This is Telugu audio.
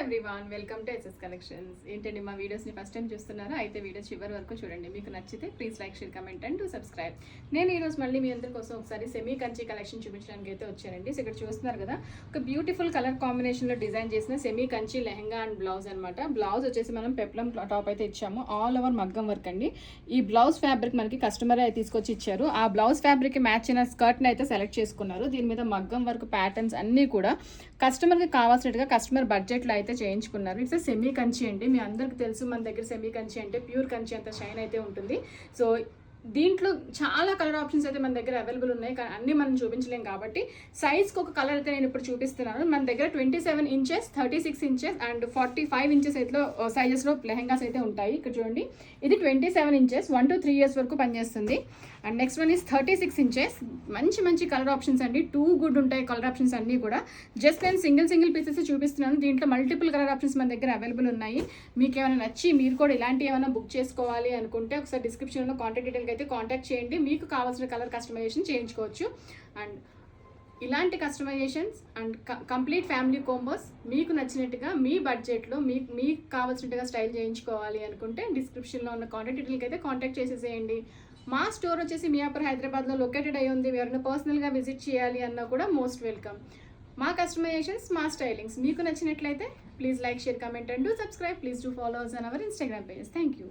Everyone, welcome to SS collections. ఏంటండి మా వీడియోస్ని ఫస్ట్ టైం చూస్తున్నారా? అయితే వీడియోస్ చివరి వరకు చూడండి. మీకు నచ్చితే please like, share, comment and subscribe. నేను ఈరోజు మళ్ళీ మీ అందరి కోసం ఒకసారి సెమీ కంచి కలెక్షన్ చూపించడానికి అయితే వచ్చానండి. సో ఇక్కడ చూస్తున్నారు కదా, ఒక బ్యూటిఫుల్ కలర్ కాంబినేషన్లో డిజైన్ చేసిన semi Kanchi lehenga and blouse అనమాట. బ్లౌజ్ వచ్చేసి మనం పెప్లం టాప్ అయితే ఇచ్చాము, ఆల్ ఓవర్ మగ్గం వర్క్ అండి. ఈ బ్లౌజ్ ఫ్యాబ్రిక్ మనకి కస్టమర్ అయితే తీసుకొచ్చి ఇచ్చారు. ఆ బ్లౌజ్ ఫ్యాబ్రిక్కి మ్యాచ్ అయిన స్కర్ట్ని అయితే సెలెక్ట్ చేసుకున్నారు. దీని మీద మగ్గం వర్క్ ప్యాటర్న్స్ అన్నీ కూడా కస్టమర్కి కావాల్సినట్టుగా కస్టమర్ బడ్జెట్లో అయితే చేయించుకున్నారు. ఇట్స్ సెమీ కంచి అండి. మీ అందరికి తెలుసు మన దగ్గర సెమీ కంచి అంటే ప్యూర్ కంచి అంత షైన్ అయితే ఉంటుంది. సో దీంట్లో చాలా కలర్ ఆప్షన్స్ అయితే మన దగ్గర అవైలబుల్ ఉన్నాయి, కానీ అన్నీ మనం చూపించలేం కాబట్టి సైజ్కి ఒక కలర్ అయితే నేను ఇప్పుడు చూపిస్తున్నాను. మన దగ్గర 27 ఇంచెస్, 36 ఇంచెస్ అండ్ 45 ఇంచెస్ అయితే సైజెస్లో లెహంగాస్ అయితే ఉంటాయి. ఇక్కడ చూడండి, ఇది 27 ఇంచెస్ 1 to 3 years వరకు పనిచేస్తుంది. And next one is 36 inches. మంచి మంచి కలర్ ఆప్షన్స్ అండి, టూ గుడ్ ఉంటాయి కలర్ ఆప్షన్స్ అన్నీ కూడా. జస్ట్ నేను సింగిల్ పీసెస్ చూపిస్తున్నాను. దీంట్లో మల్టిపుల్ కలర్ ఆప్షన్స్ మన దగ్గర అవైలబుల్ ఉన్నాయి. మీకు ఏమైనా నచ్చి మీరు కూడా ఇలాంటి ఏమైనా బుక్ చేసుకోవాలి అనుకుంటే ఒకసారి డిస్క్రిప్షన్లో కాంటాక్ట్ డీటెయిల్కి అయితే కాంటాక్ట్ చేయండి. మీకు కావాల్సిన కలర్ కస్టమైజేషన్ చేయించుకోవచ్చు. అండ్ ఇలాంటి customisations and complete family combos మీకు నచ్చినట్టుగా మీ బడ్జెట్లో మీకు కావాల్సినట్టుగా స్టైల్ చేయించుకోవాలి అనుకుంటే డిస్క్రిప్షన్లో ఉన్న కాంటాక్ట్ డీటెయిల్కి అయితే కాంటాక్ట్ చేసేసేయండి. మా స్టోర్ వచ్చేసి మియాపూర్, హైదరాబాద్లో లొకేటెడ్ అయి ఉంది. ఎవరైనా పర్సనల్గా విజిట్ చేయాలి అన్నా కూడా మోస్ట్ వెల్కమ్. మా కస్టమైజేషన్స్, మా స్టైలింగ్స్ మీకు నచ్చినట్లయితే please like, share, comment and subscribe. Please do follow us on our Instagram pages. Thank you.